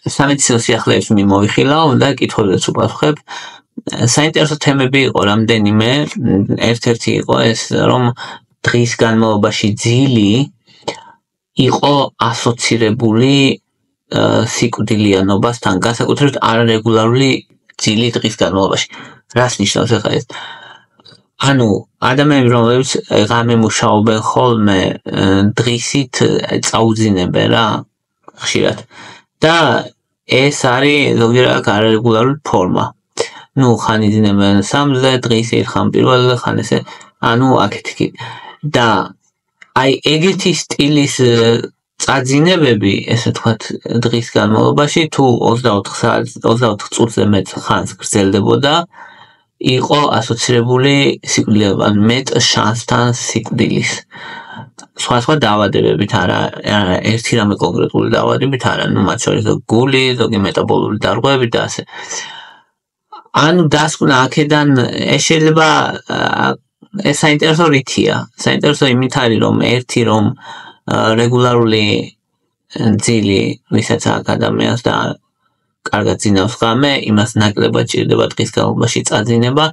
სამედიცინო სიახლეებს მიმოვიხილავ და კითხვებზეც უპასუხებ. საინტერესო თემები იყო რამდენიმე. ერთ-ერთი იყო ეს, რომ დღის განმავლობაში ძილი იყო ასოცირებული სიკვდილიანობასთან, განსაკუთრებით არარეგულარული ძილი დღის განმავლობაში. რას ნიშნავს ახლა ეს? ანუ ადამიანები, რომლებიც ღამე მუშაობენ ხოლმე, დღისით წაუძინებენ რა ხშირად. და ეს არის ზოგიერთ არარეგულარული ფორმა. ხან იძინებენ 3-ზე, დღისით, ხან პირველზე, ხან ესე, აქეთ-იქით. და აი ეგეთი სტილის წაძინებები, ესე თქვათ, დღის განმავლობაში თუ 24 წუთზე მეტ ხანს გრძელდებოდა, იყო ასოცირებული სიკვდილთან, მეტ შანსთან სიკვდილის. სხვა დაავადებებით არა, ერთი რამე კონკრეტული დაავადებით არა, მათ შორის გული, ზოგი მეტაბოლური დარღვევები და ასე. დასკვნა აქედან ეს შეიძლება ეს საინტერესო რითია. საინტერესო იმით არის, რომ ერთი რომ რეგულარული ძილი, ვისაც აქვს ადამიანს და კარგად ძინავს ღამე, იმას ნაკლებად ჭირდება დღის განმავლობაში წაძინება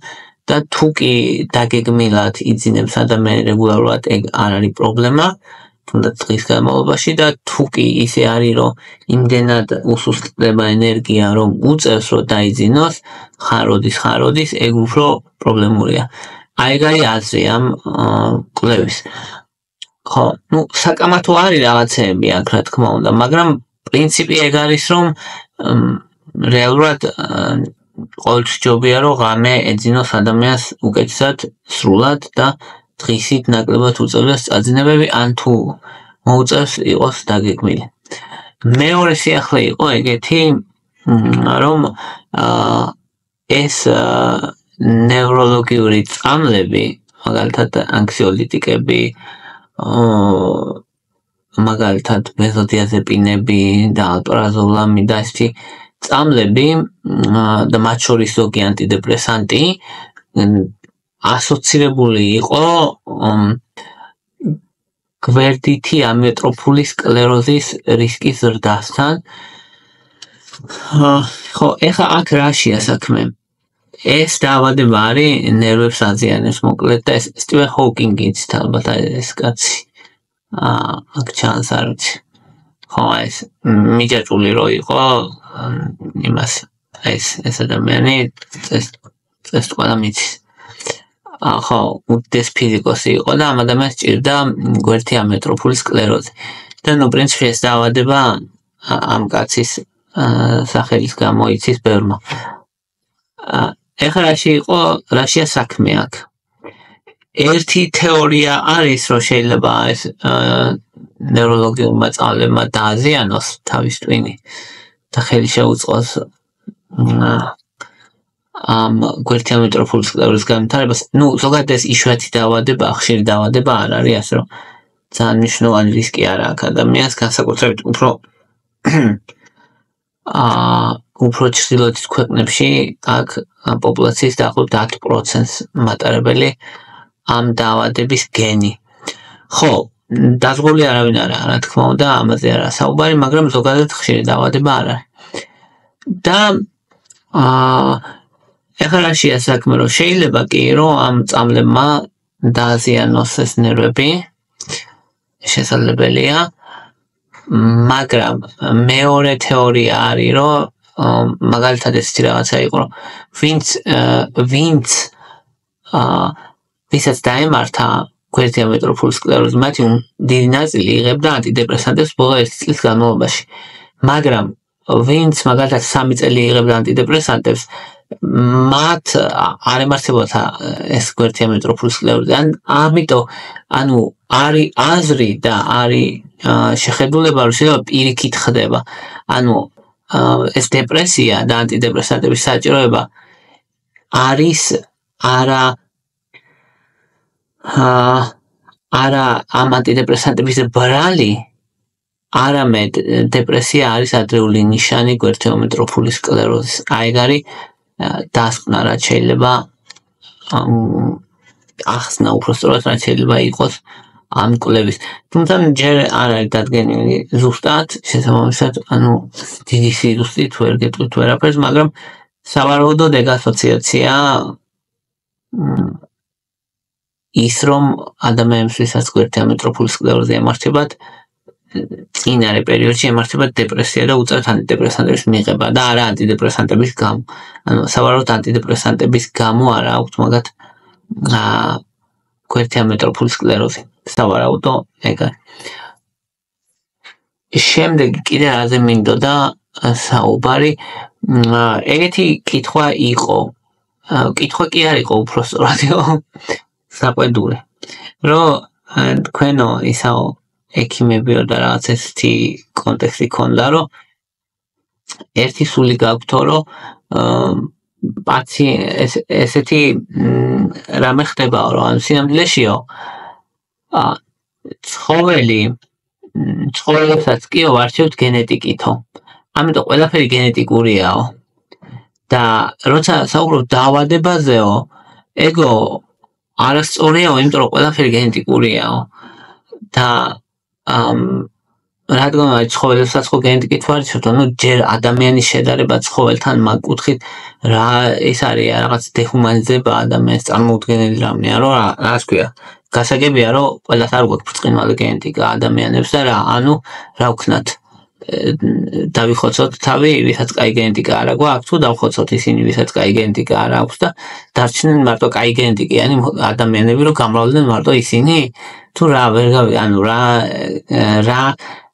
და თუ კი დაგეგმილად იძინებს ადამიანი რეგულარულად, ეგ არ არის პრობლემა, თუნდაც დღის განმავლობაში და თუ კი ისე არის, რომ იმდენად უსუსტდება ენერგია, რომ უწევს, რომ დაიძინოს, ხან როდის, ეგ უფრო პრობლემურია. ეგ არის აზრი ამ კვლევის. ხო, საკამათო არის რაღაცეები აქ, რა თქმა უნდა, მაგრამ პრინციპი ეგ არის, რომ რეალურად ყოველთვის ჯობია, რომ ღამე ეძინოს ადამიანს უკეთესად, სრულად და დღისით ნაკლებად უწევდეს წაძინებები, ან თუ მოუწევს იყოს დაგეგმილი. მეორე სიახლე იყო ეგეთი, რომ ეს ნევროლოგიური წამლები, მაგალითად ანქსიოლიტიკები, მაგალითად ბენზოდიაზეპინები და ალპრაზოლამი და ესეთი წამლები და მათ შორის ზოგი ანტიდეპრესანტი ასოცირებული იყო გვერდითი ამიოტროფული სკლეროზის რისკის ზრდასთან. ხო, ეხლა აქ რაშია საქმე? ეს დაავადება არის ნერვებს აზიანებს მოკლედ და ეს სტივენ ჰოკინგიც ალბათ ეს კაცი. აქ ჩანს არ ვიცი. ხო, ეს მიჯაჭვული რო იყო იმას ეს ადამიანი ეს თქვა და მიცის. ხო, უდიდეს ფიზიკოსი იყო და ამ ადამიანს ჭირდა გვერდითი ამიოტროფული სკლეროზი. და პრინციპში ეს დაავადება ამ კაცის სახელის გამო იცის ბევრმა. ეხლა რაშია საქმე აქ? ერთი თეორია არის, რომ შეიძლება ეს ნევროლოგიურმა წამლებმა დააზიანოს თავის ტვინი და ხელი შეუწყოს ამ გვერდითი ამიოტროფული სკლეროზის განვითარებას. ზოგადად ეს იშვიათი დაავადება, ხშირი დაავადება არ არის, ასე რომ ძალიან მნიშვნელოვანი რისკი არ აქვს ადამიანს, განსაკუთრებით უფრო ჩრდილოეთის ქვეყნებში აქ პოპულაციის დაახლოებით 10%-ს მატარებელი ამ დაავადების გენი. ხო, დაზღვეული არავინ არ არის, რა თქმა უნდა, ამაზე არა საუბარი, მაგრამ ზოგადად ხშირი დაავადება არ არის. და ეხლა რაშია საქმე, რომ შეიძლება კი, რომ ამ წამლებმა დააზიანოს ეს ნერვები, შესაძლებელია, მაგრამ მეორე თეორია არის, რომ მაგალითად ესეთი რაღაცა იყო, რომ ვისაც დაემართა გვერდითი ამიოტროფული სკლეროზი, მათი დიდი ნაწილი იღებდა ანტიდეპრესანტებს ბოლო 1 წლის განმავლობაში. მაგრამ ვინც მაგალითად 3 წელი იღებდა ანტიდეპრესანტებს, მათ არ ემართებოდა ეს გვერდითი ამიოტროფული სკლეროზი. ამიტომ არის აზრი და არის შეხედულება, რომ შეიძლება პირიქით ხდება. ეს დეპრესია და ანტიდეპრესანტების საჭიროება არის არა ამ ანტიდეპრესანტების ბრალი, არამედ დეპრესია არის ადრეული ნიშანი გვერდითი ამიოტროფული სკლეროზის. ეგ არის დასკვნა, რაც შეიძლება ახსნა უბრალოდ, რაც შეიძლება იყოს ამ კვლევის. თუმცა ჯერ არ არის დადგენილი ზუსტად, შესაბამისად, ანუ დიდი სიუსტით ვერ გეტყვით ვერაფერს, მაგრამ სავარაუდოდ ეგ ასოციაცია ის რომ ადამიანებს ვისაც გვერდია მეტროფული სკლეროზი ემართებათ წინარე პერიოდში ემართებათ დეპრესია და უწევთ ანტიდეპრესანტების მიღება და არა ანტიდეპრესანტების გამო. ანუ სავარაუდოდ ანტიდეპრესანტების გამო არა აქვთ მაგათ გვერდია მეტროფული სკლეროზი. სავარაუდოდ ეგ არის. შემდეგ კიდე რაზე მინდოდა საუბარი, ეგეთი კითხვა იყო. კითხვა კი არ იყო უпростად საყვედური. რომ თქვენო ისაო ექიმებიო და რაღაც ესეთი კონტექსტი ქონდა, რომ ერთი სული გაქვთო, რომ ესეთი რამე ხდებაო, რომ ანუ სინამდვილეშიო ცხოველებსაც კი ვარჩევთ გენეტიკითო. ამიტომ ყველაფერი გენეტიკურიაო. და როცა საუბრობ დაავადებაზეო, ეგო არასწორიაო, იმიტომ რომ ყველაფერი გენეტიკურიაო. და რადგან ცხოველებსაც ხო გენეტიკით ვარჩევთ, ანუ ჯერ ადამიანის შედარება ცხოველთან მაგ კუთხით რა ეს არის რაღაც დეჰუმანიზება ადამიანის წარმოუდგენელი რამეა, რომ რას ქვია, გასაგებია, რომ ყველას არ გვაქვს ბრწყინვალე გენეტიკა ადამიანებს და რა, ანუ რა ვქნათ, დავიხოცოთ თავი, ვისაც კაი გენეტიკა არ გვაქვს, თუ დავხოცოთ ისინი, ვისაც კაი გენეტიკა არ აქვს და დარჩნენ მარტო კაი გენეტიკიანი ადამიანები, რომ გამრავლდნენ მარტო ისინი, თუ რა ვერ გავი, ანუ რა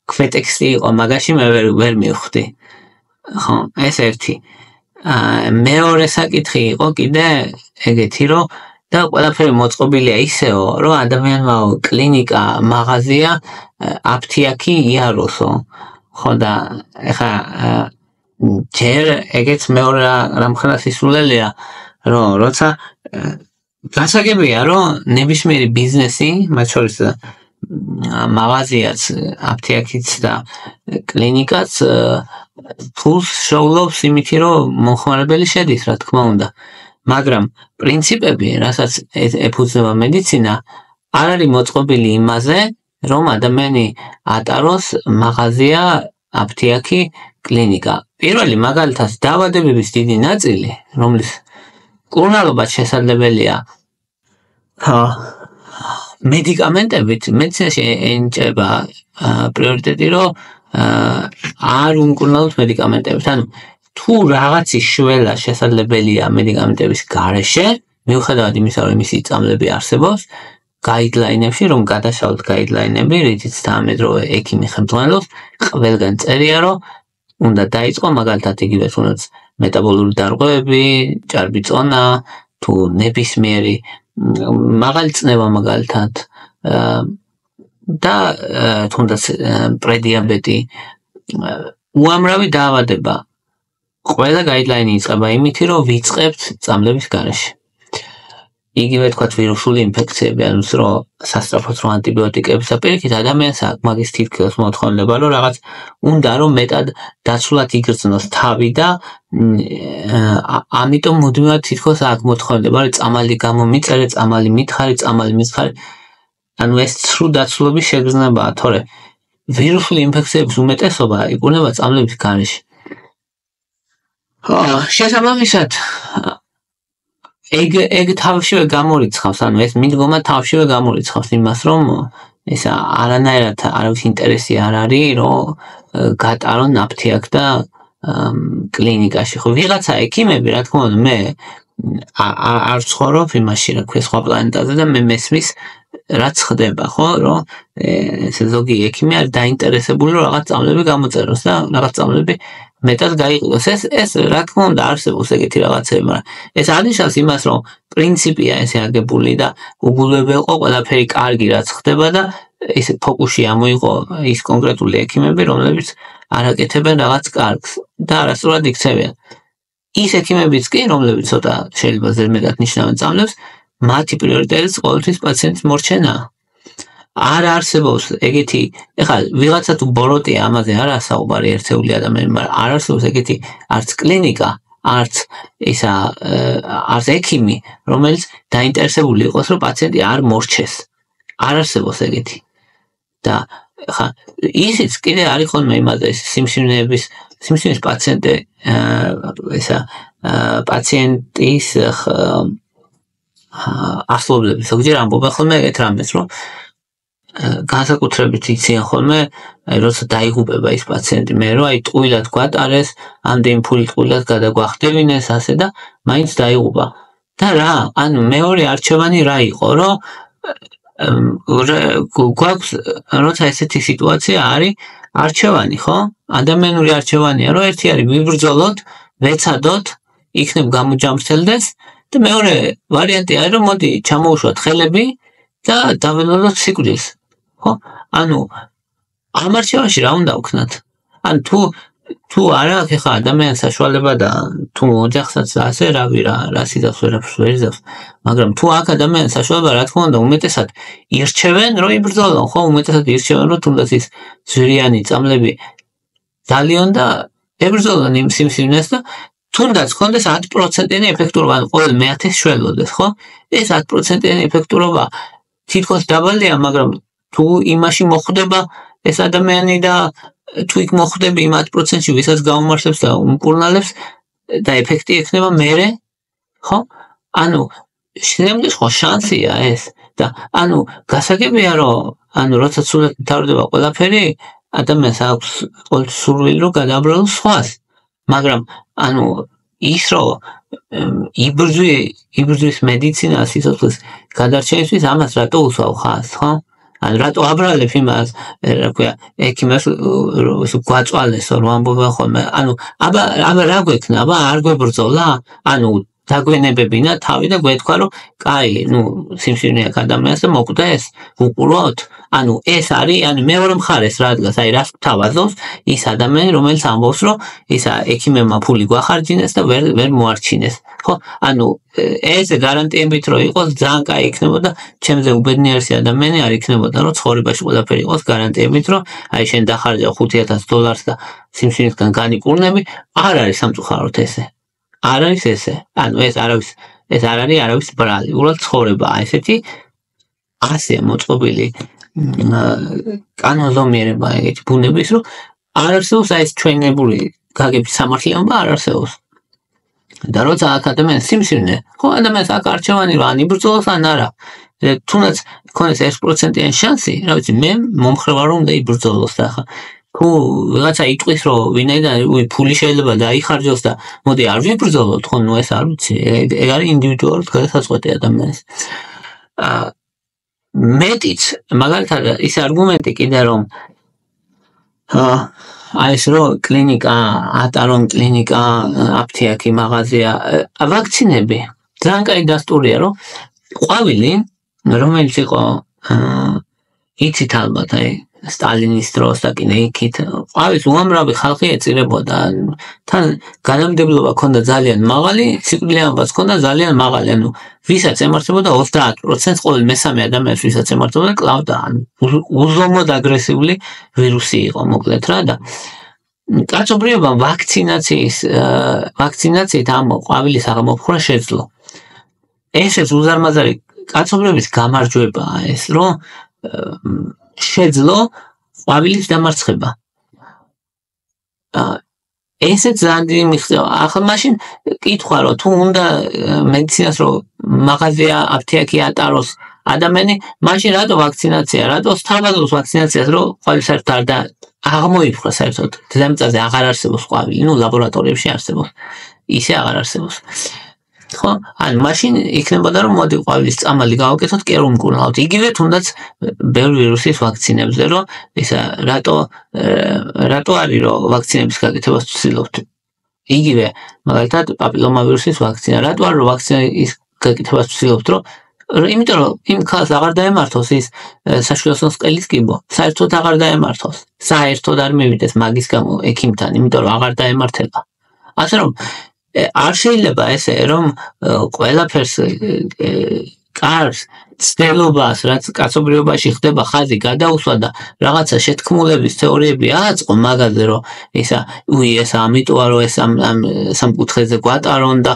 ქვეტექსტი იყო მაგაში მე ვერ მივხვდი. ხო, ეს ერთი. მეორე საკითხი იყო კიდე ეგეთი, რომ და ყველაფერი მოწყობილია ისეო, რომ ადამიანმა კლინიკა, მაღაზია, აფთიაქი იაროსო. ხო და ეხა ჯერ ეგეც მეორე რამხელა სისულელია, რომ როცა გასაგებია, რომ ნებისმიერი ბიზნესი, მათ შორის მაღაზიაც, აფთიაქიც და კლინიკაც ფულს შოულობს იმითი, რომ მომხმარებელი შედის, რა თქმა უნდა. მაგრამ პრინციპები, რასაც ეფუძნება მედიცინა, არ არის მოწყობილი იმაზე, რომ ადამიანი ატაროს მაღაზია, აფთიაქი, კლინიკა. პირველი მაგალითად დაავადებების დიდი ნაწილი, რომლის კურნალობაც შესაძლებელია მედიკამენტებით, მედიცინაში ენიჭება პრიორიტეტი, რომ არ უმკურნალოთ მედიკამენტებით. ანუ თუ რაღაცის შველა შესაძლებელია მედიკამენტების გარეშე, მიუხედავად იმისა, რომ მისი წამლები არსებობს, გაიდლაინებში, რომ გადაშალოთ გაიდლაინები, რითიც თანამედროვე ექიმი ხელმძღვანელობს, ყველგან წერია, რომ უნდა დაიწყო მაგალითად იგივე თუნდაც მეტაბოლური დარღვევები, ჭარბი წონა, თუ ნებისმიერი მაღალი წნება მაგალითად და თუნდაც პრედიაბეტი, უამრავი დაავადება. ყველა გაიდლაინი იწყება იმითი, რომ ვიწყებთ წამლების გარეშე. იგივე თქვათ ვირუსული ინფექციები, ანუ რომ სასწრაფოდ რომ ანტიბიოტიკების პირიქით ადამიანს აქვს მაგის თითქოს მოთხოვნილება, რომ რაღაც უნდა რომ მეტად დაცულად იგრძნოს თავი და ამიტომ მუდმივად თითქოს აქვს მოთხოვნილება, რომ წამალი გამომიწერე, წამალი მითხარი, წამალი მითხარი. ანუ ეს ცრუ დაცულობის შეგრძნებაა, თორე ვირუსული ინფექციების უმეტესობა იკურნება წამლების გარეშე. შესაბამისად ეგ თავშივე გამორიცხავს, ანუ ეს მიდგომა თავშივე გამორიცხავს იმას, რომ ეს არანაირად არავის ინტერესი არ არის, რომ გატარონ აფთიაქ და კლინიკაში. ხო, ვიღაცა ექიმები, რა თქმა უნდა, მე არ ვცხოვრობ იმაში, რა ქვია, სხვა პლანეტაზე და მე მესმის რაც ხდება, ხო, რომ ზოგი ექიმი არის დაინტერესებული, რომ რაღაც წამლები გამოწეროს და რაღაც წამლები მეტად გაიყიდოს. ეს რა თქმა უნდა არსებობს ეგეთი რაღაცები, მაგრამ ეს არნიშნავს იმას, რომ პრინციპია ესე აგებული და უგულებელყო ყველაფერი კარგი რაც ხდება და ეს ფოკუსში ამოიღო ის კონკრეტული ექიმები, რომლებიც არაკეთებენ რაღაც კარგს და არასწორად იქცევიან. ის ექიმებიც კი, რომლებიც ცოტა შეიძლება ზედმეტად ნიშნავენ წამლებს, მათი პრიორიტეტიც ყოველთვის პაციენტის მორჩენაა. არ არსებობს ეგეთი, ეხლა ვიღაცა თუ ბოროტია ამაზე არ ასაუბარი ერთეული ადამიანი, მაგრამ არ არსებობს ეგეთი არც კლინიკა, არც ექიმი, რომელიც დაინტერესებული იყოს, რომ პაციენტი არ მორჩეს. არ არსებობს ეგეთი. და ხა ისიც კიდე არის ხოლმე იმაზე სიმსივნეების პაციენტი პაციენტის ასლობლები ზოგჯერ ამბობენ ხოლმე ეგეთ რამეს, რომ განსაკუთრებით იციან ხოლმე, როცა დაიღუპება ის პაციენტი, მე რომ აი ტყუილად გვატარეს, ამდენი ფული ტყუილად გადაგვახტევინეს, ასე და მაინც დაიღუპა. და რა, ანუ მეორე არჩევანი რა იყო, რომ გვაქვს როცა ესეთი სიტუაცია არის არჩევანი, ხო? ადამიანური არჩევანია, რომ ერთი არის ვიბრძოლოთ, ვეცადოთ, იქნებ გამოჯამრთელდეს და მეორე ვარიანტი არის, რომ მოდი ჩამოუშვათ ხელები და დაველოდოთ სიკვდილს, ხო? ანუ ამ არჩევანში რა უნდა ვქნათ? ან თუ არ აქვს ახლა ადამიანს საშუალება და თუ ოჯახსაც ასე რა სიძავს ვერ იზავს, მაგრამ თუ აქვს ადამიანს საშუალება, რა თქმა უნდა, უმეტესად ირჩევენ, რომ იბრძოლონ, ხო? უმეტესად ირჩევენ, რომ თუნდაც ის ზვირიანი წამლები ძალიან და ებრძოლონ იმ სიმსივნეს და თუნდაც ხონდეს 10%-იანი ეფექტურობა, ან ყოველ 1000-ს შველოდეს, ხო? ეს 10%-იანი ეფექტურობა თითქოს დაბალია, მაგრამ თუ იმაში მოხვდება ეს ადამიანი და თუ იქ მოხვდები იმ 10%-ში, ვისაც გაუმარსებს და უმკურნალებს და ეფექტი ექნება მერე, ხო? ანუ შენამდე ხო შანსია ეს და ანუ გასაგებია, რომ ანუ როცა სულად მთავრდება ყველაფერი, ადამიანს აქვს ყოველთვის სურვილი, რომ გადააბრალოს სხვას. მაგრამ ანუ ის რომ იბრძვის მედიცინა სიცოცხლის გადარჩენისთვის, ამას რატო უსვავ ხაზს, ხო? ანუ რატო აბრალებ იმას, რა ქვია, ექიმას გვაწვალეს, რომ ამბობენ ხოლმე, ანუ აბა რა გვექნა, აბა არ გვებრძოლა, ანუ დაგვენებებინა თავი და გვეთქვა, რომ კაი, სიმსივნე აქვს ადამიანს და მოკვდეს, უყუროთ. ანუ ეს არის, ანუ მეორე მხარეს რა დგას, აი რას გვთავაზობს ის ადამიანი, რომელიც ამბობს, რომ ისა ექიმებმა ფული გვახარჯინეს და ვერ მოარჩინეს. ხო? ანუ ეს გარანტიებით რომ იყოს, ძალიან კაი იქნებოდა, ჩემზე უბედნიერესი ადამიანი არ იქნებოდა, რომ ცხოვრებაში ყველაფერი იყოს გარანტიებით, რომ აი შენ დახარჯავ $5,000 და სიმსივნისგან განიკურნები, არ არის სამწუხაროდ ესე. არ არის ესე. ანუ ეს არ არის არავის ბრალი. უბრალოდ ცხოვრებაა ესეთი ასე მოწყობილი კანონზომიერება ეგეთი ბუნების, რომ არ არსებობს აი ეს ჩვენებული გაგების სამართლიანობა არ არსებობს. და როცა აქ ადამიანს სიმსივნე, ხო, ადამიანს აქ არჩევანი რა, ან იბრძოლოს, ან არა. თუნდაც ქონდეს 1%-იანი შანსი, რა ვიცი, მე მომხრე ვარ, რომ უნდა იბრძოლოს და ახლა თუ ვიღაცა იტყვის, რომ ვინაიდან ფული შეიძლება დაიხარჯოს და მოდი არ ვიბრძოლოთ, ხო, ეს არ ვიცი, ეგ არის ინდივიდუალურად გადასაწყვეტი ადამიანის. მეტიც, მაგალითად, ის არგუმენტი კიდე, რომ აი ეს რომ კლინიკა, ატარონ კლინიკა, აფთიაქი, მაღაზია, ვაქცინები, ძალიან კაი დასტურია, რომ ყვავილი, რომელიც იყო იცით ალბათ, აი სტალინის დროს და კიდე იქით, ყვავის უამრავი ხალხი ეწირებოდა, თან განმდებლობა ჰქონდა ძალიან მაღალი, სიკვდილიანობაც ჰქონდა ძალიან მაღალი, ანუ ვისაც ემართებოდა 30%, ყოველ მესამე ადამიანს ვისაც ემართებოდა, კლავდა, ანუ უზომოდ აგრესიული ვირუსი იყო, მოკლედ რა და კაცობრიობამ ვაქცინაციით ამ ყვავილის აღმოფხვრა შეძლო. ესეც უზარმაზარი კაცობრიობის გამარჯვებაა ეს, რომ შეძლო ყვავილის დამარცხება. ესეც ძალიან მიღწევა. ახლა მაშინ კითხვა, რომ თუ უნდა მედიცინას რომ მაღაზია, აფთიაქი ატაროს ადამიანი, მაშინ რატო ვაქცინაცია, რატო სთავაზობს ვაქცინაციას, რომ ყვავილი საერთოდ არ და აღმოიფხვრა საერთოდ. დედამიწაზე აღარ არსებობს ყვავილი, ლაბორატორიებში არსებობს. ისე აღარ არსებობს. ხო? ანუ მაშინ იქნებოდა რომ მოდი ყვავილის წამალი გავაკეთოთ კი არ უმკურნალოთ. იგივე თუნდაც ბევრი ვირუსის ვაქცინებზე, რომ ისა რატო არის რომ ვაქცინების გაკეთებას ვცდილობთ. იგივე მაგალითად პაპილომავირუსის ვაქცინა. რატო არის რომ ვაქცინის გაკეთებას ვცდილობთ, რომ იმიტომ რომ იმ ქალს აღარ დაემართოს ის საშვილოსნოს ყელის კიბო. საერთოდ აღარ დაემართოს. საერთოდ არ მივიდეს მაგის გამო ექიმთან, იმიტომ რომ აღარ დაემართება. ასე რომ არ შეიძლება ესე რომ ყველაფერს კარს ცდელობას, რაც კაცობრიობაში ხდება ხაზი გადაუსვა და რაღაცა შეთქმულების თეორიები ააწყო მაგაზე, რომ ისა ეს ამიტოა, რომ ეს ამ სამკუთხედზე გვატარონ და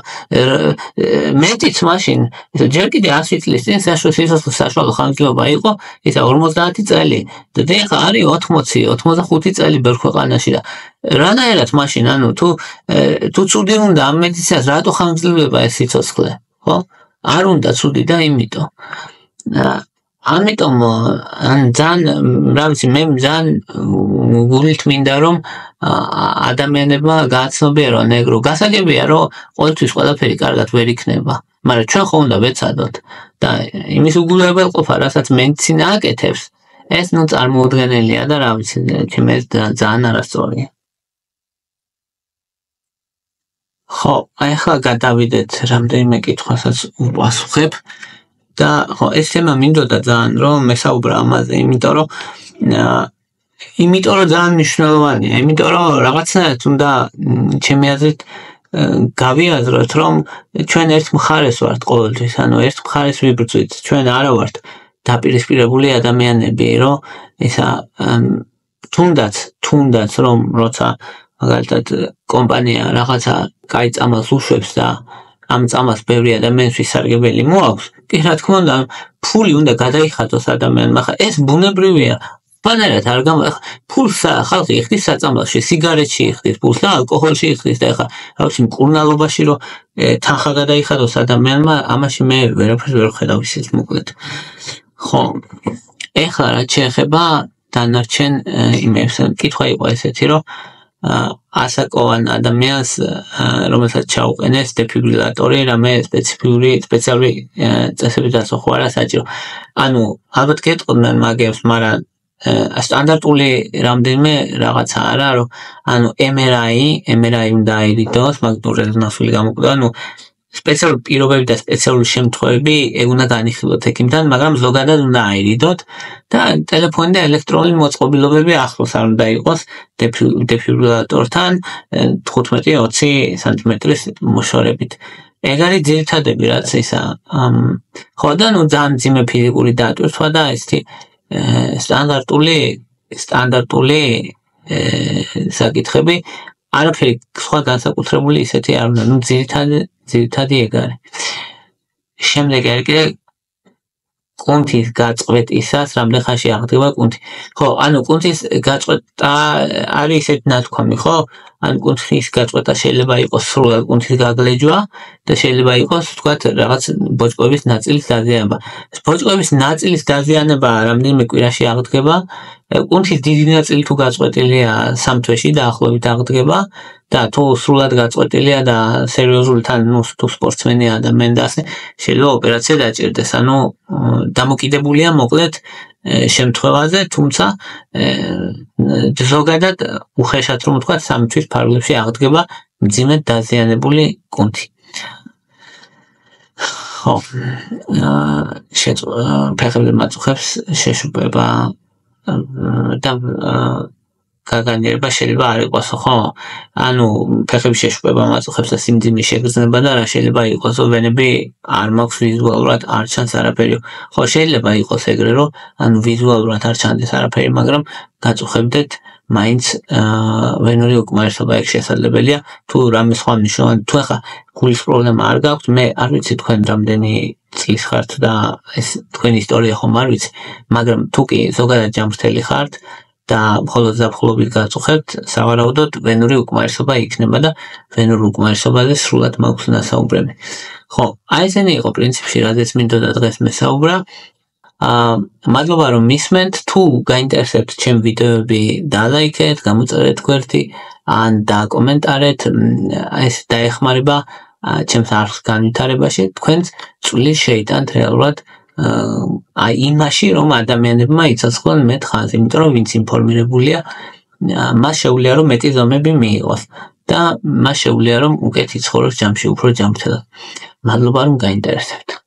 მეტიც მაშინ ჯერ კიდე 100 წლის წინ საშუალო ხანგრძლივობა იყო ისა 50 წელი და ეხლა არის 80-85 წელი ბევრ ქვეყანაში და რანაირად მაშინ ანუ თუ ცუდი უნდა ამ მედიცინას რატო ხანგრძლივდება ეს სიცოცხლე, ხო? არ უნდა ცუდი და იმიტომ ძალიან რა ვიცი მე ძალიან გულით მინდა რომ ადამიანებმა გააცნობიერო ნეგრო გასაგებია რომ ყოველთვის ყველაფერი კარგად ვერ იქნება მაგრამ ჩვენ ხო უნდა ვეცადოთ და იმის უგულებელყოფა რასაც მედიცინა აკეთებს ეს წარმოუდგენელია და რა ვიცი ჩემს ძალიან არასწორია ხო, ახლა გადავიდეთ რამდენიმე კითხვასაც უპასუხებ და ხო, ეს თემა მინდოდა ძალიან რომ მესაუბრა ამაზე, იმიტომ რომ ძალიან მნიშვნელოვანია, იმიტომ რომ რაღაცნაირად უნდა ჩემი აზრით გავიაზროთ, რომ ჩვენ ერთ მხარეს ვართ ყოველთვის, ანუ ერთ მხარეს ვიბრძვით, ჩვენ არა ვართ დაპირისპირებული ადამიანები, რომ ისა თუნდაც რომ როცა მაგალითად კომპანია რაღაცა კაი წამალს უშვებს და ამ წამალს ბევრი ადამიანის ვისარგებელი მოაქვს, კი რა თქმა უნდა, ფული უნდა გადაიხადოს ადამიანმა. ხა ეს ბუნებრივია. ბანალად არ ფულს ხალხი იხდის საწამალში, სიგარეტში იხდის ფულს და ალკოჰოლში იხდის და ხა რა ვიცი მკურნალობაში რომ თანხა გადაიხადოს ადამიანმა, ამაში მე ვერაფერს ვერ ხედავ ისიც მოკლედ. ხო. ეხლა რაც შეეხება დანარჩენ იმებს, კითხვა იყო ესეთი, რომ ასაკოვან ადამიანს რომელსაც ჩაუყენეს დეფიბრილატორი, რამე სპეციალური წესებით ასახო არა საჭირო. ანუ ალბათ გეტყობდნენ მაგებს, მაგრამ სტანდარტული რამდენიმე რაღაცა არა, რომ ანუ MRI უნდა აირიდოს, მაგნიტური რეზონანსული გამოკვდა, ანუ სპეციალური პირობები და სპეციალური შემთხვევები უნდა განიხილოთ ექიმთან, მაგრამ ზოგადად უნდა აირიდოთ და ტელეფონი და ელექტრონული მოწყობილობები ახლოს არ უნდა იყოს დეფიბრილატორთან 15-20 სანტიმეტრის მოშორებით. ეგ არის ძირითადები, რაც ისა ხო და ნუ ძალიან მძიმე ფიზიკური დატვირთვა და ესეთი სტანდარტული საკითხები არაფერი სხვა განსაკუთრებული ისეთი არ უნდა, ნუ ძირითადი ეგ არის. შემდეგ არის კიდე კუნთის გაწყვეტისას რამდენ ხანში აღდგება კუნთი. ხო, ანუ კუნთის გაწყვეტა არის ისეთი ნათქვამი, ხო? ანუ კუნთის გაწყვეტა შეიძლება იყოს სრულად კუნთის გაგლეჯვა და შეიძლება იყოს, ვთქვათ, რაღაც ბოჭკოების ნაწილის დაზიანება. ბოჭკოების ნაწილის დაზიანება რამდენიმე კვირაში აღდგება. კუნთის დიდი ნაწილი თუ გაწყვეტილია 3 თვეში დაახლოებით აღდგება და თუ სრულად გაწყვეტილია და სერიოზული თან თუ სპორტსმენია ადამიანი და ასე შეიძლება ოპერაცია დაჭირდეს. ანუ დამოკიდებულია მოკლედ შემთხვევაზე, თუმცა ზოგადად უხეშად რომ ვთქვათ 3 თვის ფარგლებში აღდგება მძიმედ დაზიანებული კუნთი. ხო, ფეხებზე მაწუხებს შეშუპება და გაგანიერება შეიძლება არ იყოს, ხო? ანუ ფეხების შეშუპება მაწუხებს და სიმძიმის შეგრძნება და რა შეიძლება იყოს, ვენები არ მაქვს ვიზუალურად არ ჩანს არაფერი. ხო, შეიძლება იყოს ეგრე, რომ ანუ ვიზუალურად არ ჩანდეს არაფერი, მაგრამ გაწუხებდეთ მაინც ვენური უკმარისობა ეგ შესაძლებელია, თუ რამე სხვა მნიშვნელოვანი, თუ ახლა გულის პრობლემა არ გაქვთ, მე არ ვიცი თქვენ რამდენი წლის ხართ და ეს თქვენი ისტორია ხომ არ ვიცი, მაგრამ თუ კი ზოგადად ჯამრთელი ხართ და მხოლოდ ზაფხულობით გაწუხებთ, სავარაუდოდ ვენური უკმარისობა იქნება და ვენურ უკმარისობაზე სრულად მაქვს ნასაუბრები. ხო, აი ესენი იყო პრინციპში, რაზეც მინდოდა დღეს მესაუბრა. მადლობა რომ მისმენთ, თუ გაინტერესებთ ჩემი ვიდეოები, დალაიქეთ, გამოწერეთ გვერდი, ან დაკომენტარეთ, ეს დაეხმარება ჩემს არხს განვითარებაში, თქვენც წვლილი შეიტანთ რეალურად აი იმაში, რომ ადამიანებმა იცოცხლონ მეტ ხანს, იმიტომ რომ ვინც ინფორმირებულია, მას შეუძლია რომ მეტი ზომები მიიღოს და მას შეუძლია რომ უკეთ იცხოვროს ჯამში უფრო ჯანმრთელად. მადლობა რომ გაინტერესებთ.